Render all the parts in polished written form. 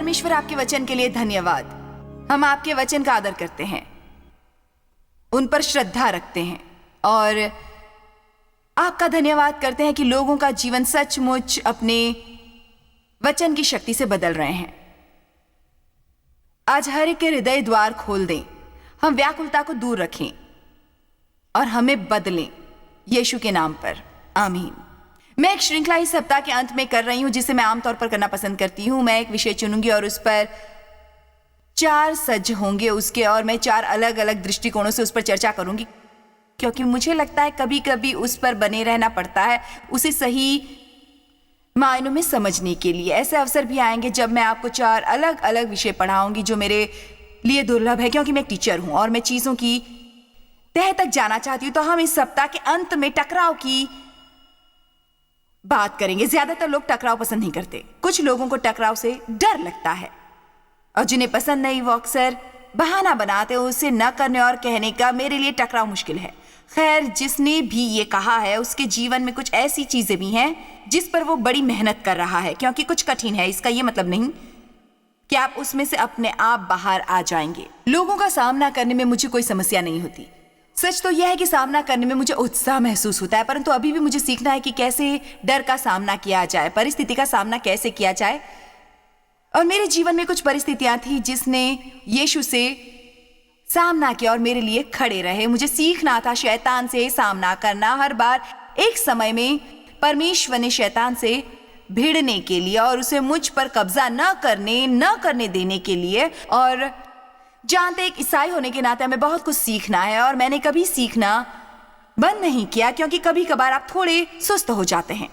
परमेश्वर, आपके वचन के लिए धन्यवाद। हम आपके वचन का आदर करते हैं, उन पर श्रद्धा रखते हैं और आपका धन्यवाद करते हैं कि लोगों का जीवन सचमुच अपने वचन की शक्ति से बदल रहे हैं। आज हर एक के हृदय द्वार खोल दें, हम व्याकुलता को दूर रखें और हमें बदलें यीशु के नाम पर, आमीन। मैं एक श्रृंखला इस सप्ताह के अंत में कर रही हूं जिसे मैं आमतौर पर करना पसंद करती हूं। मैं एक विषय चुनूंगी और उस पर 4 सज्ज होंगे उसके, और मैं 4 अलग अलग दृष्टिकोणों से उस पर चर्चा करूंगी, क्योंकि मुझे लगता है कभी कभी उस पर बने रहना पड़ता है उसे सही मायनों में समझने के लिए। ऐसे अवसर भी आएंगे जब मैं आपको 4 अलग अलग विषय पढ़ाऊंगी जो मेरे लिए दुर्लभ है, क्योंकि मैं एक टीचर हूं और मैं चीजों की तह तक जाना चाहती हूं। तो हम इस सप्ताह के अंत में टकराव की बात करेंगे। ज्यादातर लोग टकराव पसंद नहीं करते, कुछ लोगों को टकराव से डर लगता है और जिन्हें पसंद नहीं वो अक्सर बहाना बनाते हैं उसे न करने और कहने का, मेरे लिए टकराव मुश्किल है। खैर, जिसने भी ये कहा है उसके जीवन में कुछ ऐसी चीजें भी हैं जिस पर वो बड़ी मेहनत कर रहा है, क्योंकि कुछ कठिन है इसका ये मतलब नहीं कि आप उसमें से अपने आप बाहर आ जाएंगे। लोगों का सामना करने में मुझे कोई समस्या नहीं होती। सच तो यह है कि सामना करने में मुझे उत्साह महसूस होता है, परंतु अभी भी मुझे सीखना है कि कैसे डर का सामना किया जाए, परिस्थिति का सामना कैसे किया जाए। और मेरे जीवन में कुछ परिस्थितियां थी जिसने यीशु से सामना किया और मेरे लिए खड़े रहे। मुझे सीखना था शैतान से सामना करना। हर बार एक समय में परमेश्वर ने शैतान से भिड़ने के लिए और उसे मुझ पर कब्जा न करने देने के लिए, और जानते एक ईसाई होने के नाते हमें बहुत कुछ सीखना है और मैंने कभी सीखना बंद नहीं किया, क्योंकि कभी कभार आप थोड़े सुस्त हो जाते हैं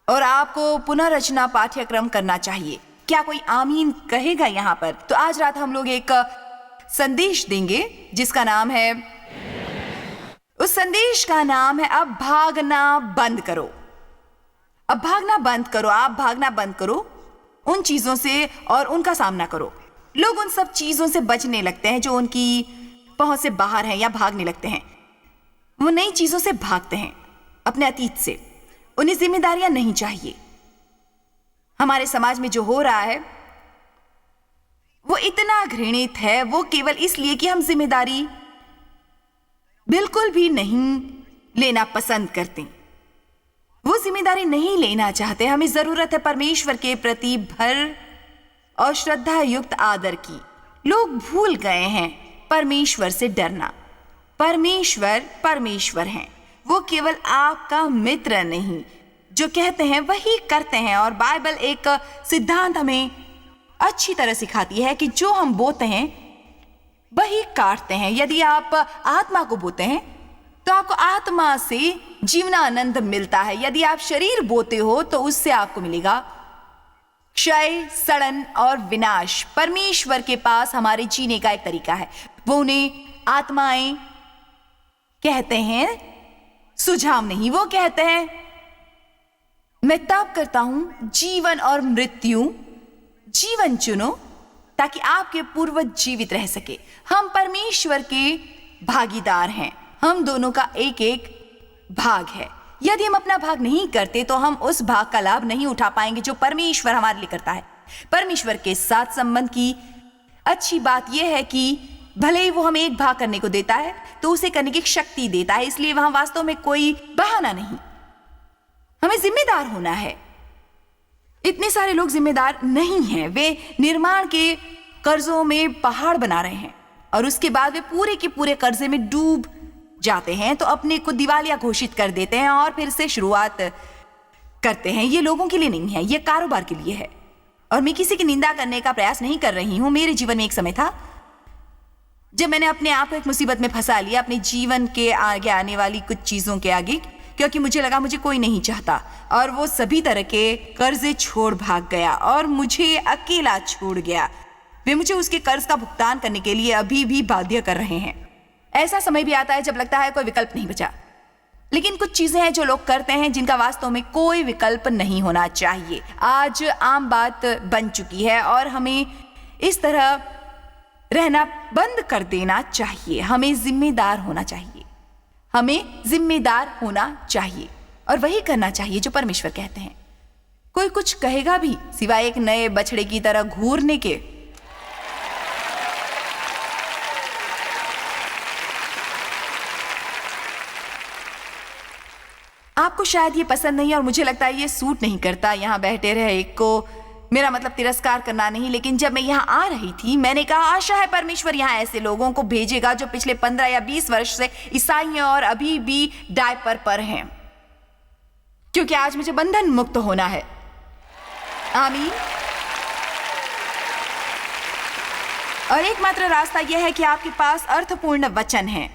और आपको पुनर्रचना पाठ्यक्रम करना चाहिए। क्या कोई आमीन कहेगा यहाँ पर? तो आज रात हम लोग एक संदेश देंगे जिसका नाम है, उस संदेश का नाम है अब भागना बंद करो। अब भागना बंद करो, आप भागना बंद करो उन चीजों से और उनका सामना करो। लोग उन सब चीजों से बचने लगते हैं जो उनकी पहुंच से बाहर हैं या भागने लगते हैं। वो नई चीजों से भागते हैं, अपने अतीत से। उन्हें जिम्मेदारियां नहीं चाहिए। हमारे समाज में जो हो रहा है वो इतना घृणित है, वो केवल इसलिए कि हम जिम्मेदारी बिल्कुल भी नहीं लेना पसंद करते। वो जिम्मेदारी नहीं लेना चाहते। हमें जरूरत है परमेश्वर के प्रति भर और श्रद्धा युक्त आदर की। लोग भूल गए हैं परमेश्वर से डरना। परमेश्वर हैं। वो केवल आपका मित्र नहीं, जो कहते हैं वही करते हैं। और बाइबल एक सिद्धांत हमें अच्छी तरह सिखाती है कि जो हम बोते हैं वही काटते हैं। यदि आप आत्मा को बोते हैं तो आपको आत्मा से जीवनानंद मिलता है। यदि आप शरीर बोते हो तो उससे आपको मिलेगा क्षय, सड़न और विनाश। परमेश्वर के पास हमारे जीने का एक तरीका है। वो उन्हें आत्माएं कहते हैं, सुझाव नहीं। वो कहते हैं मैं तब करता हूं जीवन और मृत्यु, जीवन चुनो ताकि आपके पूर्वज जीवित रह सके। हम परमेश्वर के भागीदार हैं। हम दोनों का एक एक भाग है। यदि हम अपना भाग नहीं करते तो हम उस भाग का लाभ नहीं उठा पाएंगे जो परमेश्वर हमारे लिए करता है। परमेश्वर के साथ संबंध की अच्छी बात यह है कि भले ही वो हमें एक भाग करने को देता है तो उसे करने की शक्ति देता है। इसलिए वहां वास्तव में कोई बहाना नहीं। हमें जिम्मेदार होना है। इतने सारे लोग जिम्मेदार नहीं हैं। वे निर्माण के कर्जों में पहाड़ बना रहे हैं और उसके बाद वे पूरे के पूरे कर्जे में डूब जाते हैं, तो अपने को दिवालिया घोषित कर देते हैं और फिर से शुरुआत करते हैं। ये लोगों के लिए नहीं है, ये कारोबार के लिए है। और मैं किसी की निंदा करने का प्रयास नहीं कर रही हूं। मेरे जीवन में एक समय था जब मैंने अपने आप को एक मुसीबत में फंसा लिया, अपने जीवन के आगे आने वाली कुछ चीजों के आगे, क्योंकि मुझे लगा मुझे कोई नहीं चाहता और वो सभी तरह के कर्जे छोड़ भाग गया और मुझे अकेला छोड़ गया। वे मुझे उसके कर्ज का भुगतान करने के लिए अभी भी बाध्य कर रहे हैं। ऐसा समय भी आता है जब लगता है कोई विकल्प नहीं बचा। लेकिन कुछ चीजें हैं जो लोग करते हैं जिनका वास्तव में कोई विकल्प नहीं होना चाहिए। आज आम बात बन चुकी है और हमें इस तरह रहना बंद कर देना चाहिए। हमें जिम्मेदार होना चाहिए। हमें जिम्मेदार होना चाहिए और वही करना चाहिए जो परमेश्वर कहते हैं। कोई कुछ कहेगा भी सिवाय एक नए बछड़े की तरह घूरने के? आपको शायद ये पसंद नहीं और मुझे लगता है ये सूट नहीं करता यहाँ बैठे रहे को, मेरा मतलब तिरस्कार करना नहीं, लेकिन जब मैं यहाँ आ रही थी मैंने कहा आशा है परमेश्वर यहाँ ऐसे लोगों को भेजेगा जो पिछले 15 या 20 वर्ष से ईसाई हैं और अभी भी डायपर पर हैं, क्योंकि आज मुझे बंधन मुक्त होना है। आमीन। और एकमात्र रास्ता यह है कि आपके पास अर्थपूर्ण वचन है।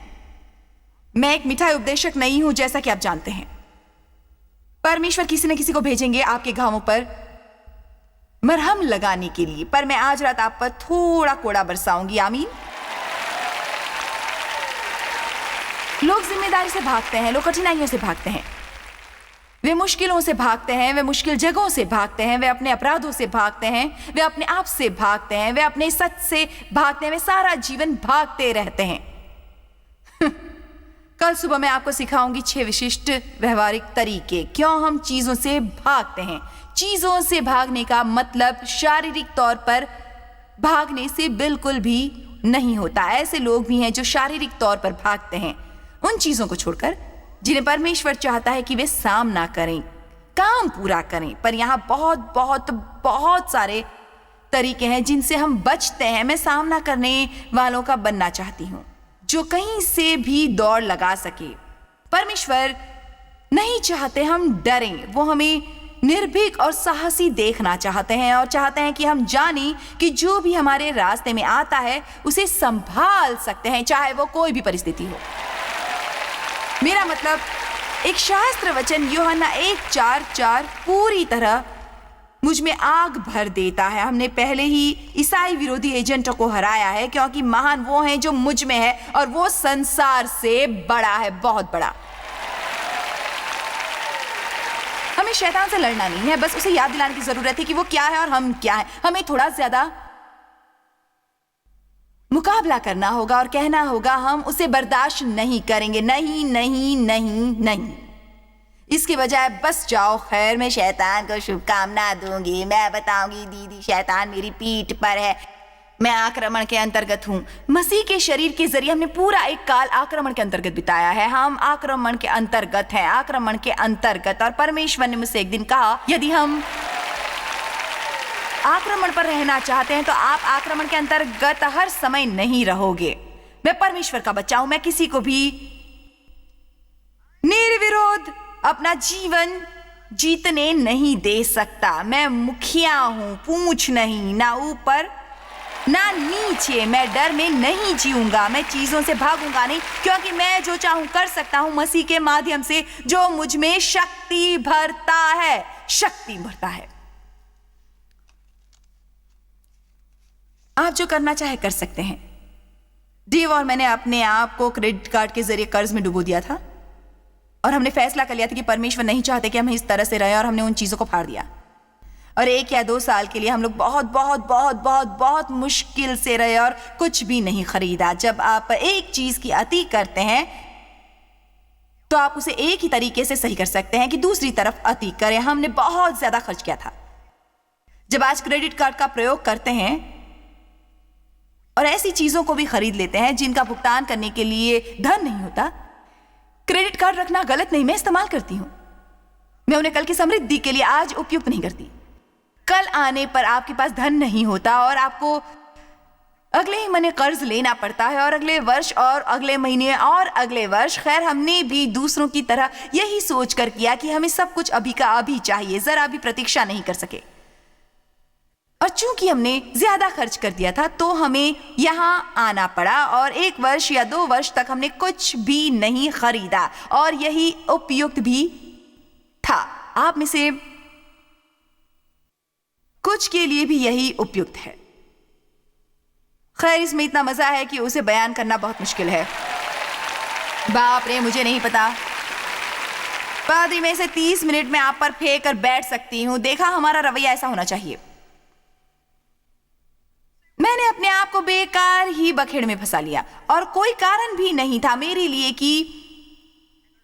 मैं एक मिठाई उपदेशक नहीं हूं, जैसा कि आप जानते हैं। परमेश्वर किसी न किसी को भेजेंगे आपके घावों पर मरहम लगाने के लिए, पर मैं आज रात आप पर थोड़ा कोड़ा बरसाऊंगी। आमीन। लोग जिम्मेदारी से भागते हैं, लोग कठिनाइयों से भागते हैं, वे मुश्किलों से भागते हैं, वे मुश्किल जगहों से भागते हैं, वे अपने अपराधों से भागते हैं, वे अपने आप से भागते हैं, वे अपने सच से भागते हैं, वे सारा जीवन भागते रहते हैं। कल सुबह मैं आपको सिखाऊंगी 6 विशिष्ट व्यवहारिक तरीके क्यों हम चीजों से भागते हैं। चीजों से भागने का मतलब शारीरिक तौर पर भागने से बिल्कुल भी नहीं होता। ऐसे लोग भी हैं जो शारीरिक तौर पर भागते हैं उन चीजों को छोड़कर जिन्हें परमेश्वर चाहता है कि वे सामना करें, काम पूरा करें। पर यहाँ बहुत बहुत बहुत सारे तरीके हैं जिनसे हम बचते हैं। मैं सामना करने वालों का बनना चाहती हूँ जो कहीं से भी दौड़ लगा सके। परमेश्वर नहीं चाहते हम डरें, वो हमें निर्भीक और साहसी देखना चाहते हैं और चाहते हैं कि हम जानें कि जो भी हमारे रास्ते में आता है उसे संभाल सकते हैं, चाहे वो कोई भी परिस्थिति हो। मेरा मतलब एक शास्त्र वचन यूहन्ना 1:4 पूरी तरह मुझ में आग भर देता है। हमने पहले ही ईसाई विरोधी एजेंटों को हराया है, क्योंकि महान वो हैं जो मुझ में है और वो संसार से बड़ा है, बहुत बड़ा। हमें शैतान से लड़ना नहीं है, बस उसे याद दिलाने की जरूरत है कि वो क्या है और हम क्या है। हमें थोड़ा ज्यादा मुकाबला करना होगा और कहना होगा हम उसे बर्दाश्त नहीं करेंगे। नहीं नहीं नहीं नहीं, इसके बजाय बस जाओ, खैर मैं शैतान को शुभकामना दूंगी, मैं बताऊंगी दीदी शैतान मेरी पीठ पर है, मैं आक्रमण के अंतर्गत हूँ। मसीह के शरीर के जरिए हमने पूरा एक काल आक्रमण के अंतर्गत बिताया है। हम आक्रमण के अंतर्गत हैं, आक्रमण के अंतर्गत। और परमेश्वर ने मुझसे एक दिन कहा यदि हम आक्रमण पर रहना चाहते हैं तो आप आक्रमण के अंतर्गत हर समय नहीं रहोगे। मैं परमेश्वर का बच्चा हूं, मैं किसी को भी निर्विरोध अपना जीवन जीतने नहीं दे सकता। मैं मुखिया हूं, पूंछ नहीं, ना ऊपर ना नीचे। मैं डर में नहीं जीऊंगा, मैं चीजों से भागूंगा नहीं, क्योंकि मैं जो चाहूं कर सकता हूं मसीह के माध्यम से जो मुझ में शक्ति भरता है, शक्ति भरता है। आप जो करना चाहे कर सकते हैं। डेव और मैंने अपने आप को क्रेडिट कार्ड के जरिए कर्ज में डुबो दिया था और हमने फैसला कर लिया था कि परमेश्वर नहीं चाहते कि हम इस तरह से रहें, और हमने उन चीजों को फाड़ दिया। और 1 या 2 साल के लिए हम लोग बहुत बहुत बहुत बहुत बहुत मुश्किल से रहे और कुछ भी नहीं खरीदा। जब आप एक चीज की अति करते हैं तो आप उसे एक ही तरीके से सही कर सकते हैं कि दूसरी तरफ अति करें। हमने बहुत ज्यादा खर्च किया था। जब आज क्रेडिट कार्ड का प्रयोग करते हैं और ऐसी चीजों को भी खरीद लेते हैं जिनका भुगतान करने के लिए धन नहीं होता, क्रेडिट कार्ड रखना गलत नहीं, मैं इस्तेमाल करती हूं। मैं उन्हें कल की समृद्धि के लिए आज उपयुक्त नहीं करती। कल आने पर आपके पास धन नहीं होता और आपको अगले ही महीने कर्ज लेना पड़ता है, और अगले वर्ष और अगले महीने और अगले वर्ष। खैर, हमने भी दूसरों की तरह यही सोच कर किया कि हमें सब कुछ अभी का अभी चाहिए, जरा भी प्रतीक्षा नहीं कर सके। और चूंकि हमने ज्यादा खर्च कर दिया था तो हमें यहां आना पड़ा, और 1 वर्ष या 2 वर्ष तक हमने कुछ भी नहीं खरीदा, और यही उपयुक्त भी था। आप में से कुछ के लिए भी यही उपयुक्त है। खैर, इसमें इतना मजा है कि उसे बयान करना बहुत मुश्किल है। बाप रे, मुझे नहीं पता। पादरी में से 30 मिनट में आप पर फेंक कर बैठ सकती हूं। देखा, हमारा रवैया ऐसा होना चाहिए। मैंने अपने आप को बेकार ही बखेड़ में फंसा लिया, और कोई कारण भी नहीं था मेरे लिए कि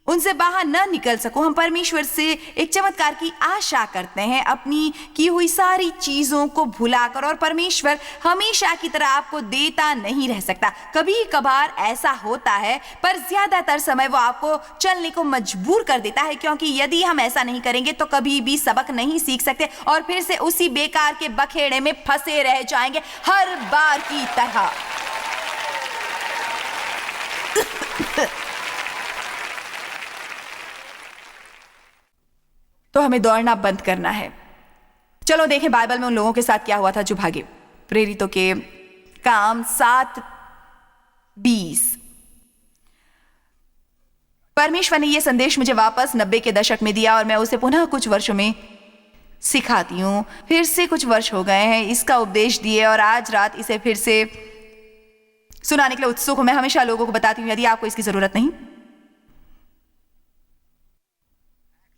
उनसे बाहर न निकल सकूं, हम परमेश्वर से एक चमत्कार की आशा करते हैं, अपनी की हुई सारी चीजों को भुलाकर। और परमेश्वर हमेशा की तरह आपको देता नहीं रह सकता। कभी कभार ऐसा होता है, पर ज्यादातर समय वो आपको चलने को मजबूर कर देता है, क्योंकि यदि हम ऐसा नहीं करेंगे तो कभी भी सबक नहीं सीख सकते और फिर से उसी बेकार के बखेड़े में फंसे रह जाएंगे हर बार की तरह। तो हमें दौड़ना बंद करना है। चलो देखें बाइबल में उन लोगों के साथ क्या हुआ था जो भागे। प्रेरितों के काम 7:20। परमेश्वर ने यह संदेश मुझे वापस 90 के दशक में दिया और मैं उसे पुनः कुछ वर्षों में सिखाती हूं। फिर से कुछ वर्ष हो गए हैं इसका उपदेश दिए और आज रात इसे फिर से सुनाने के लिए उत्सुक हूं। मैं हमेशा लोगों को बताती हूं, यदि आपको इसकी जरूरत नहीं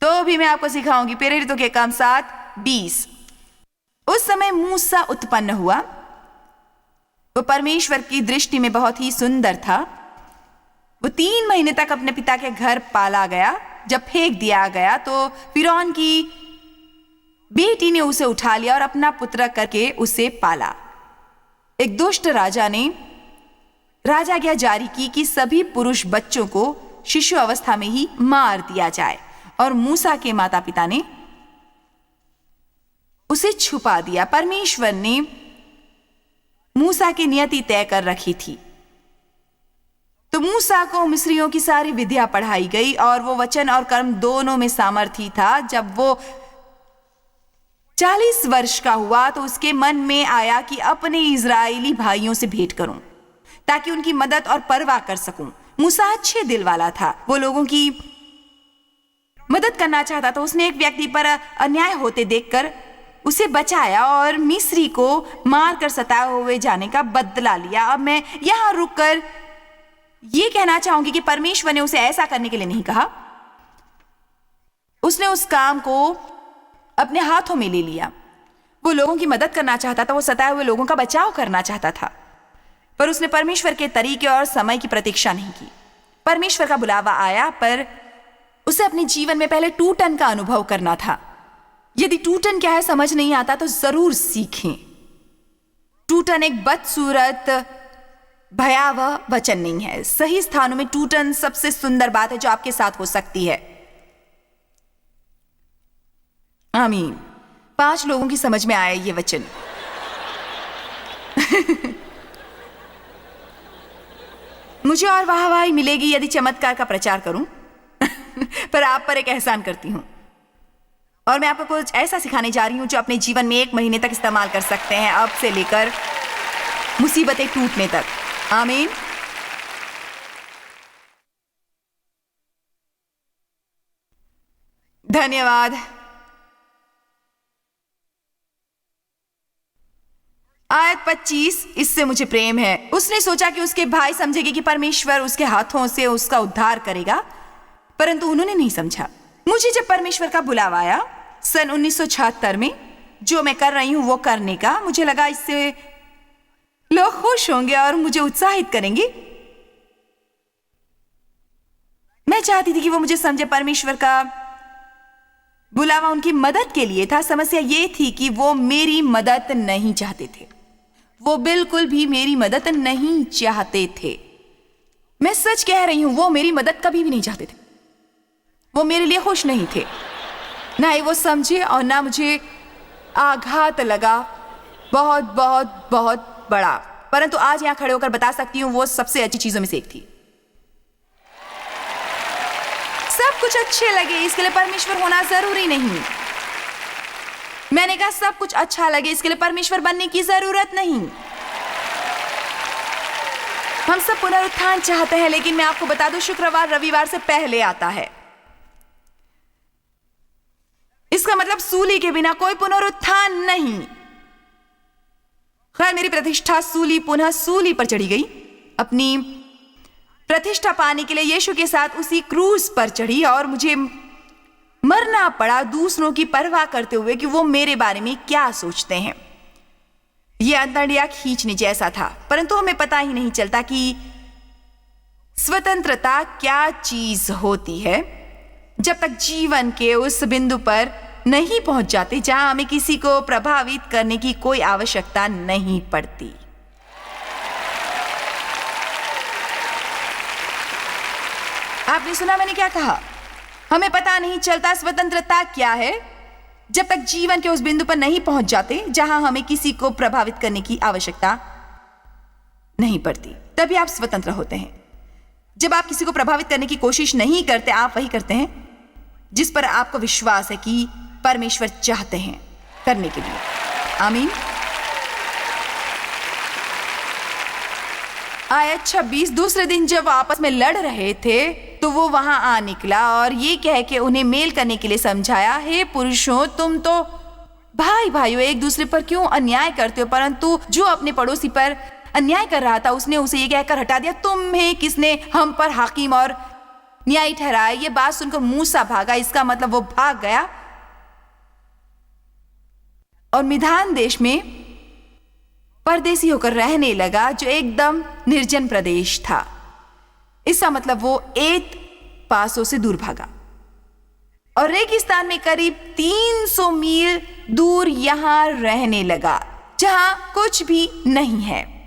तो भी मैं आपको सिखाऊंगी। प्रेरितों के काम 7:20। उस समय मूसा उत्पन्न हुआ। वो परमेश्वर की दृष्टि में बहुत ही सुंदर था। वो 3 महीने तक अपने पिता के घर पाला गया। जब फेंक दिया गया तो फिरौन की बेटी ने उसे उठा लिया और अपना पुत्र करके उसे पाला। एक दुष्ट राजा ने राजाज्ञा जारी की कि सभी पुरुष बच्चों को शिशु अवस्था में ही मार दिया जाए और मूसा के माता पिता ने उसे छुपा दिया। परमेश्वर ने मूसा की नियति तय कर रखी थी, तो मूसा को मिस्रियों की सारी विद्या पढ़ाई गई और वो वचन और कर्म दोनों में सामर्थी था। जब वो 40 वर्ष का हुआ तो उसके मन में आया कि अपने इजरायली भाइयों से भेंट करूं ताकि उनकी मदद और परवाह कर सकूं। मूसा अच्छे दिल वाला था, वो लोगों की मदद करना चाहता था। उसने एक व्यक्ति पर अन्याय होते देखकर उसे बचाया और मिस्री को मारकर सताए हुए जाने का बदला लिया। अब मैं यहां रुककर यह कहना चाहूंगी कि परमेश्वर ने उसे ऐसा करने के लिए नहीं कहा। उसने उस काम को अपने हाथों में ले लिया। वो लोगों की मदद करना चाहता था, वो सताए हुए लोगों का बचाव करना चाहता था, पर उसने परमेश्वर के तरीके और समय की प्रतीक्षा नहीं की। परमेश्वर का बुलावा आया, पर उसे अपने जीवन में पहले टूटन का अनुभव करना था। यदि टूटन क्या है समझ नहीं आता तो जरूर सीखें। टूटन एक बदसूरत भयावह वचन नहीं है। सही स्थानों में टूटन सबसे सुंदर बात है जो आपके साथ हो सकती है। आमीन। 5 लोगों की समझ में आया ये वचन। मुझे और वाहवाही मिलेगी यदि चमत्कार का प्रचार करूं, पर आप पर एक एहसान करती हूं और मैं आपको कुछ ऐसा सिखाने जा रही हूं जो अपने जीवन में 1 महीने तक इस्तेमाल कर सकते हैं, अब से लेकर मुसीबतें टूटने तक। आमीन। धन्यवाद। आयत 25, इससे मुझे प्रेम है। उसने सोचा कि उसके भाई समझेंगे कि परमेश्वर उसके हाथों से उसका उद्धार करेगा, परंतु उन्होंने नहीं समझा। मुझे जब परमेश्वर का बुलावा आया सन 1976 में, जो मैं कर रही हूं वो करने का, मुझे लगा इससे लोग खुश होंगे और मुझे उत्साहित करेंगे। मैं चाहती थी कि वो मुझे समझे। परमेश्वर का बुलावा उनकी मदद के लिए था। समस्या ये थी कि वो मेरी मदद नहीं चाहते थे। वो बिल्कुल भी मेरी मदद नहीं चाहते थे। मैं सच कह रही हूं, वो मेरी मदद कभी भी नहीं चाहते थे। वो मेरे लिए खुश नहीं थे। ना ही वो समझे और ना मुझे आघात लगा बहुत बहुत बहुत बड़ा। परंतु आज यहां खड़े होकर बता सकती हूं वो सबसे अच्छी चीजों में से एक थी। सब कुछ अच्छे लगे इसके लिए परमेश्वर होना जरूरी नहीं। मैंने कहा सब कुछ अच्छा लगे इसके लिए परमेश्वर बनने की जरूरत नहीं। हम सब पुनरुत्थान चाहते हैं, लेकिन मैं आपको बता दूं शुक्रवार रविवार से पहले आता है। इसका मतलब सूली के बिना कोई पुनरुत्थान नहीं। खैर, मेरी प्रतिष्ठा सूली पुनः सूली पर चढ़ी गई। अपनी प्रतिष्ठा पाने के लिए यीशु के साथ उसी क्रूज पर चढ़ी और मुझे मरना पड़ा दूसरों की परवाह करते हुए कि वो मेरे बारे में क्या सोचते हैं। यह अंतड़िया खींचने जैसा था, परंतु हमें पता ही नहीं चलता कि स्वतंत्रता क्या चीज होती है जब तक जीवन के उस बिंदु पर नहीं पहुंच जाते जहां हमें किसी को प्रभावित करने की कोई आवश्यकता नहीं पड़ती। आपने सुना मैंने क्या कहा? हमें पता नहीं चलता स्वतंत्रता क्या है जब तक जीवन के उस बिंदु पर नहीं पहुंच जाते जहां हमें किसी को प्रभावित करने की आवश्यकता नहीं पड़ती। तभी आप स्वतंत्र होते हैं। जब आप किसी को प्रभावित करने की कोशिश नहीं करते, आप वही करते हैं जिस पर आपको विश्वास है कि परमेश्वर चाहते हैं करने के लिए। आमीन। आयत 26, दूसरे दिन जब वो आपस में लड़ रहे थे तो वो वहां आ निकला और ये कह के उन्हें मेल करने के लिए समझाया, हे पुरुषों, तुम तो भाई भाइयों एक दूसरे पर क्यों अन्याय करते हो? परंतु जो अपने पड़ोसी पर अन्याय कर रहा था उसने उसे ये कहकर हटा दिया, तुम्हें किसने हम पर हाकिम और न्यायी ठहराया? ये बात सुनकर मूसा भागा। इसका मतलब वो भाग गया और मिधान देश में परदेसी होकर रहने लगा, जो एकदम निर्जन प्रदेश था। इसका मतलब वो एत पासों से दूर भागा और रेगिस्तान में करीब 300 मील दूर यहां रहने लगा जहां कुछ भी नहीं है।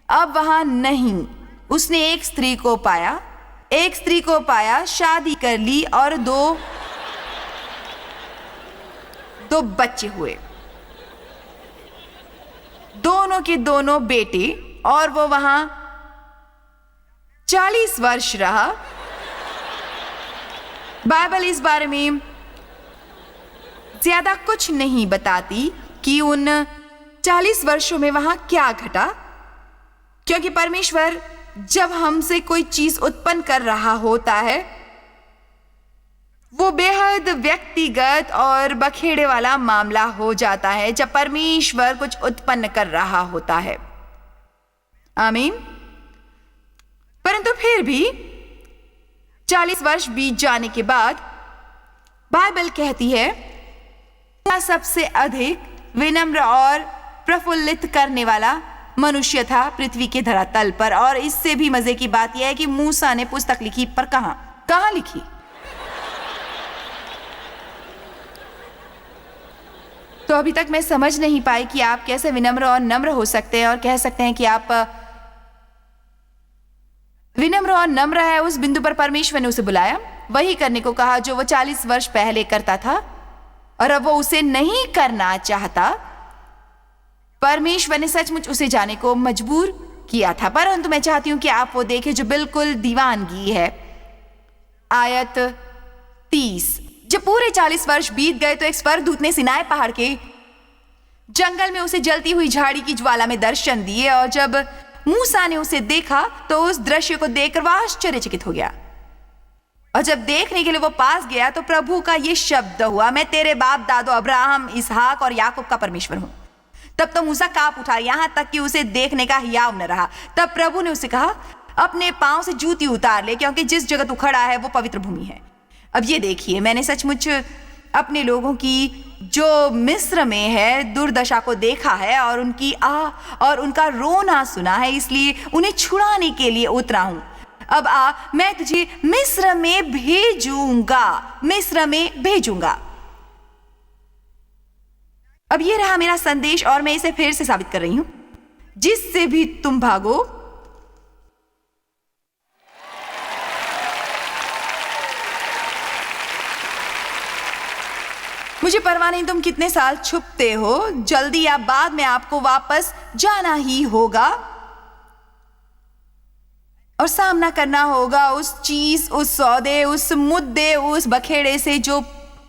अब वहां नहीं, उसने एक स्त्री को पाया, शादी कर ली और दो बच्चे हुए, दोनों के दोनों बेटे, और वो वहां 40 वर्ष रहा। बाइबल इस बारे में ज्यादा कुछ नहीं बताती कि उन 40 वर्षों में वहां क्या घटा, क्योंकि परमेश्वर जब हमसे कोई चीज उत्पन्न कर रहा होता है वो बेहद व्यक्तिगत और बखेड़े वाला मामला हो जाता है जब परमेश्वर कुछ उत्पन्न कर रहा होता है। आमीन। परंतु फिर भी 40 वर्ष बीत जाने के बाद बाइबल कहती है सबसे अधिक विनम्र और प्रफुल्लित करने वाला मनुष्य था पृथ्वी के धरातल पर। और इससे भी मजे की बात यह है कि मूसा ने पुस्तक लिखी, पर कहां लिखी? तो अभी तक मैं समझ नहीं पाई कि आप कैसे विनम्र और नम्र हो सकते हैं और कह सकते हैं कि आप विनम्र और नम्र है। उस बिंदु पर परमेश्वर ने उसे बुलाया, वही करने को कहा जो वो 40 वर्ष पहले करता था, और अब वो उसे नहीं करना चाहता। परमेश्वर ने सचमुच उसे जाने को मजबूर किया था। परंतु मैं चाहती हूं कि आप वो देखें जो बिल्कुल दीवानगी है। आयत 30, जब पूरे 40 वर्ष बीत गए तो एक स्वर्गदूत ने सिनाई पहाड़ के जंगल में उसे जलती हुई झाड़ी की ज्वाला में दर्शन दिए, और जब मूसा ने उसे देखा तो उस दृश्य को देखकर वह आश्चर्यचकित हो गया। और जब देखने के लिए वो पास गया तो प्रभु का ये शब्द हुआ, मैं तेरे बाप दादों अब्राहम, इसहाक और याकूब का परमेश्वर हूं। तब तो मूसा कांप उठा, यहां तक कि उसे देखने का हियाव न रहा। तब प्रभु ने उसे कहा, अपने पांव से जूती उतार ले, क्योंकि जिस जगह तू खड़ा है वो पवित्र भूमि है। अब ये देखिए, मैंने सचमुच अपने लोगों की जो मिस्र में है दुर्दशा को देखा है और उनकी आह और उनका रोना सुना है, इसलिए उन्हें छुड़ाने के लिए उतरा हूं। अब आ, मैं तुझे मिस्र में भेजूंगा। अब ये रहा मेरा संदेश और मैं इसे फिर से साबित कर रही हूं, जिससे भी तुम भागो मुझे परवाह नहीं तुम कितने साल छुपते हो, जल्दी या बाद में आपको वापस जाना ही होगा और सामना करना होगा उस चीज, उस सौदे, उस मुद्दे, उस बखेड़े से जो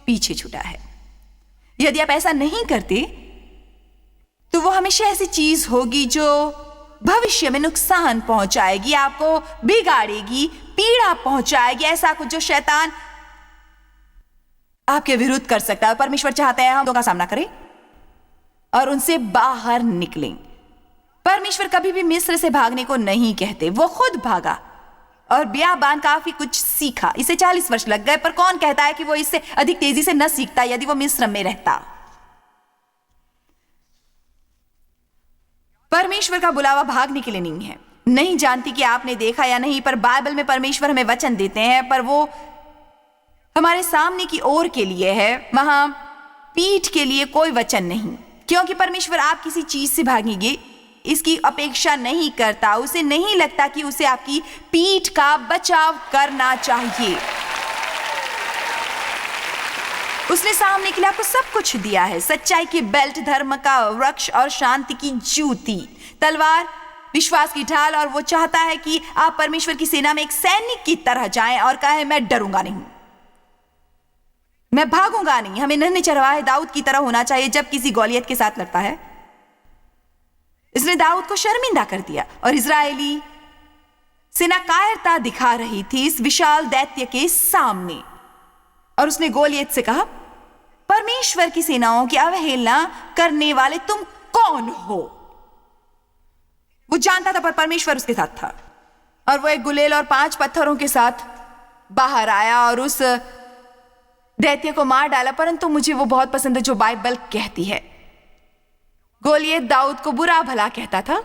पीछे छूटा है। यदि आप ऐसा नहीं करते तो वो हमेशा ऐसी चीज होगी जो भविष्य में नुकसान पहुंचाएगी, आपको बिगाड़ेगी, पीड़ा पहुंचाएगी, ऐसा कुछ जो शैतान आपके विरुद्ध कर सकता है। परमेश्वर चाहते हैं हम दोनों का सामना करें और उनसे बाहर निकलें। परमेश्वर कभी भी मिस्र से भागने को नहीं कहते, वो खुद भागा और बियाबान काफी कुछ सीखा। इसे 40 वर्ष लग गए, पर कौन कहता है कि वो इससे अधिक तेजी से न सीखता यदि वो मिस्र में रहता। परमेश्वर का बुलावा भागने के लिए नहीं है, नहीं जानती कि आपने देखा या नहीं, पर बाइबल में परमेश्वर हमें वचन देते हैं, पर वो हमारे सामने की ओर के लिए है, वहां पीठ के लिए कोई वचन नहीं। क्योंकि परमेश्वर आप किसी चीज से भागेंगे इसकी अपेक्षा नहीं करता। उसे नहीं लगता कि उसे आपकी पीठ का बचाव करना चाहिए। उसने सामने के लिए आपको सब कुछ दिया है, सच्चाई की बेल्ट, धर्म का वृक्ष और शांति की जूती, तलवार, विश्वास की ढाल। और वो चाहता है कि आप परमेश्वर की सेना में एक सैनिक की तरह जाएं और कहें, मैं डरूंगा नहीं, मैं भागूंगा नहीं। हमें नन्हे चरवाहे दाऊद की तरह होना चाहिए जब किसी गौलियत के साथ लड़ता है। इसने दाऊद को शर्मिंदा कर दिया और इजरायली सेना कायरता दिखा रही थी इस विशाल दैत्य के सामने। और उसने गोलियत से कहा, परमेश्वर की सेनाओं की अवहेलना करने वाले तुम कौन हो? वो जानता था पर परमेश्वर उसके साथ था। और वो एक गुलेल और 5 पत्थरों के साथ बाहर आया और उस दैत्य को मार डाला। परंतु मुझे वो बहुत पसंद है जो बाइबल कहती है। गोलियत दाऊद को बुरा भला कहता था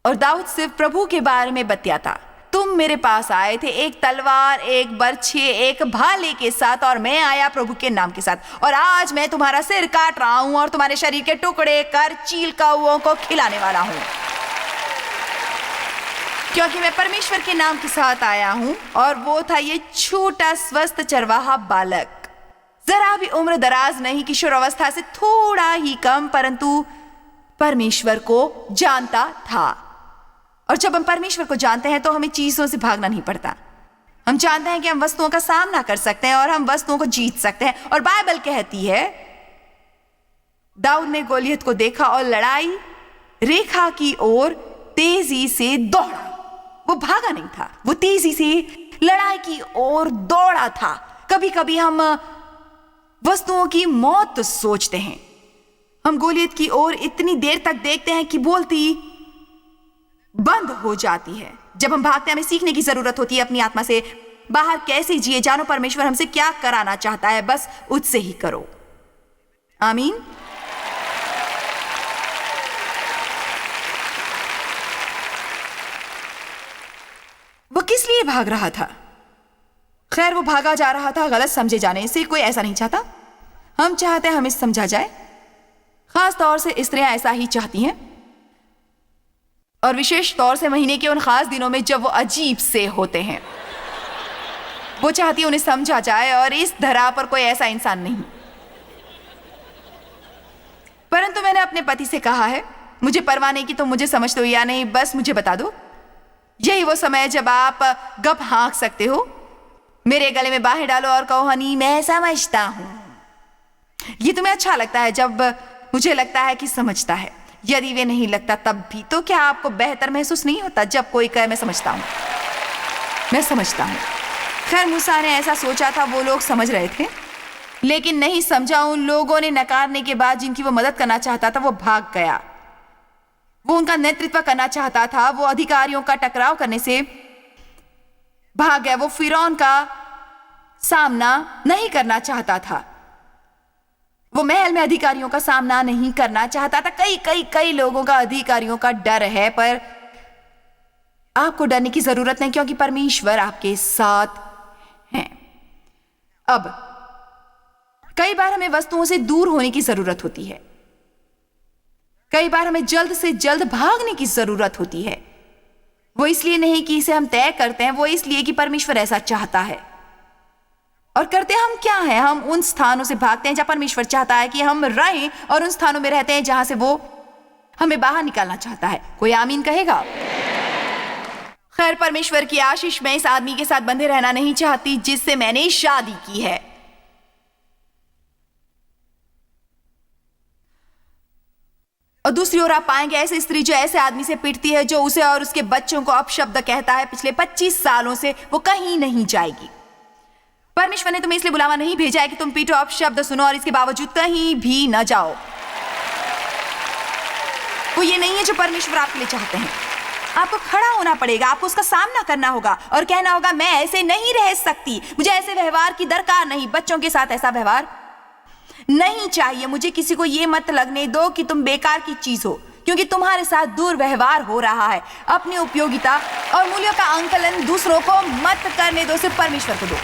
और दाऊद सिर्फ प्रभु के बारे में बतियाता। तुम मेरे पास आए थे एक तलवार, एक बर्छी, एक भाले के साथ, और मैं आया प्रभु के नाम के साथ। और आज मैं तुम्हारा सिर काट रहा हूं और तुम्हारे शरीर के टुकड़े कर चील कौओं को खिलाने वाला हूं, क्योंकि मैं परमेश्वर के नाम के साथ आया हूं। और वो था ये छोटा स्वस्थ चरवाहा बालक, जरा भी उम्र दराज नहीं, किशोर अवस्था से थोड़ा ही कम, परंतु परमेश्वर को जानता था। और जब हम परमेश्वर को जानते हैं तो हमें चीजों से भागना नहीं पड़ता। हम जानते हैं कि हम वस्तुओं का सामना कर सकते हैं और हम वस्तुओं को जीत सकते हैं। और बाइबल कहती है, दाऊद ने गोलियत को देखा और लड़ाई रेखा की ओर तेजी से दौड़ा। वो भागा नहीं था, वो तेजी से लड़ाई की ओर दौड़ा था। कभी कभी हम वस्तुओं की मौत सोचते हैं। हम गोलियत की ओर इतनी देर तक देखते हैं कि बोलती बंद हो जाती है। जब हम भागते हैं हमें सीखने की जरूरत होती है अपनी आत्मा से बाहर कैसे जिए। जानो परमेश्वर हमसे क्या कराना चाहता है, बस उससे ही करो। आमीन। वो किस लिए भाग रहा था? खैर, वो भागा जा रहा था गलत समझे जाने से। कोई ऐसा नहीं चाहता। हम चाहते हैं हमें समझा जाए। खास तौर से स्त्रियां ऐसा ही चाहती हैं, और विशेष तौर से महीने के उन खास दिनों में जब वो अजीब से होते हैं। वो चाहती है उन्हें समझा जाए, और इस धरा पर कोई ऐसा इंसान नहीं। परंतु मैंने अपने पति से कहा है, मुझे परवाह नहीं कि तुम मुझे समझते हो या नहीं, बस मुझे बता दो। यही वो समय है जब आप गप हाँक सकते हो, मेरे गले में बाहें डालो और कहो, हनी मैं समझता हूं। ये तुम्हें अच्छा लगता है जब मुझे लगता है कि समझता है। यदि वे नहीं लगता तब भी, तो क्या आपको बेहतर महसूस नहीं होता जब कोई कहे मैं समझता हूं, मैं समझता हूं? खैर, मूसा ने ऐसा सोचा था, वो लोग समझ रहे थे, लेकिन नहीं समझा। उन लोगों ने नकारने के बाद जिनकी वो मदद करना चाहता था वो भाग गया। वो उनका नेतृत्व करना चाहता था, वो अधिकारियों का टकराव करने से भाग गया। वो फिरौन का सामना नहीं करना चाहता था, वो महल में अधिकारियों का सामना नहीं करना चाहता था। कई लोगों का अधिकारियों का डर है, पर आपको डरने की जरूरत नहीं, क्योंकि परमेश्वर आपके साथ है। अब कई बार हमें वस्तुओं से दूर होने की जरूरत होती है। कई बार हमें जल्द से जल्द भागने की जरूरत होती है। वो इसलिए नहीं कि इसे हम तय करते हैं, वो इसलिए कि परमेश्वर ऐसा चाहता है। और करते हम क्या है? हम उन स्थानों से भागते हैं जहां परमेश्वर चाहता है कि हम रहें, और उन स्थानों में रहते हैं जहां से वो हमें बाहर निकालना चाहता है। कोई आमीन कहेगा? खैर, परमेश्वर की आशीष, मैं इस आदमी के साथ बंधे रहना नहीं चाहती जिससे मैंने शादी की है। और दूसरी ओर आप पाएंगे ऐसी स्त्री जो ऐसे आदमी से पिटती है जो उसे और उसके बच्चों को अपशब्द कहता है। पिछले 25 सालों से वो कहीं नहीं जाएगी। परमेश्वर ने तुम्हें इसलिए बुलावा नहीं भेजा है कि तुम पीटो, अपशब्द सुनो और इसके बावजूद कहीं भी न जाओ। वो ये नहीं है जो परमेश्वर आपके लिए चाहते हैं। आपको खड़ा होना पड़ेगा, आपको उसका सामना करना होगा और कहना होगा, मैं ऐसे नहीं रह सकती, मुझे ऐसे व्यवहार की दरकार नहीं, बच्चों के साथ ऐसा व्यवहार नहीं चाहिए। मुझे किसी को ये मत लगने दो कि तुम बेकार की चीज हो, क्योंकि तुम्हारे साथ दुर्व्यवहार हो रहा है। अपनी उपयोगिता और मूल्यों का आंकलन दूसरों को मत करने दो, सिर्फ परमेश्वर को दो।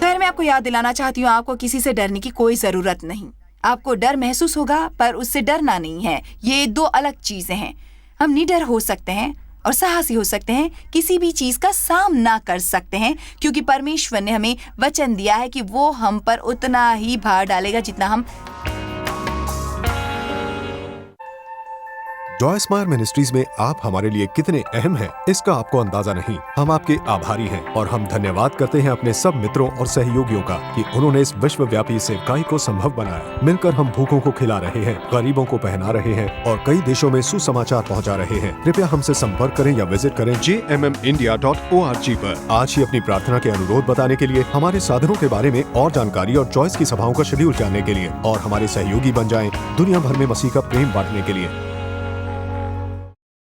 खैर, मैं आपको याद दिलाना चाहती हूँ, आपको किसी से डरने की कोई जरूरत नहीं। आपको डर महसूस होगा पर उससे डरना नहीं है, ये दो अलग चीजें हैं। हम निडर हो सकते हैं और साहसी हो सकते हैं, किसी भी चीज का सामना कर सकते हैं, क्योंकि परमेश्वर ने हमें वचन दिया है कि वो हम पर उतना ही भार डालेगा जितना हम। जॉय स्मायर मिनिस्ट्रीज में आप हमारे लिए कितने अहम हैं, इसका आपको अंदाजा नहीं। हम आपके आभारी हैं और हम धन्यवाद करते हैं अपने सब मित्रों और सहयोगियों का कि उन्होंने इस विश्वव्यापी सेवकाई को संभव बनाया। मिलकर हम भूखों को खिला रहे हैं, गरीबों को पहना रहे हैं और कई देशों में सुसमाचार पहुंचा रहे हैं। कृपया हमसे संपर्क करें या विजिट करें jmmindia.org पर। आज ही अपनी प्रार्थना के अनुरोध बताने के लिए, हमारे साधनों के बारे में और जानकारी और जॉयस की सभाओं का शेड्यूल जानने के लिए और हमारे सहयोगी बन जाएं दुनिया भर में मसीह का प्रेम बांटने के लिए।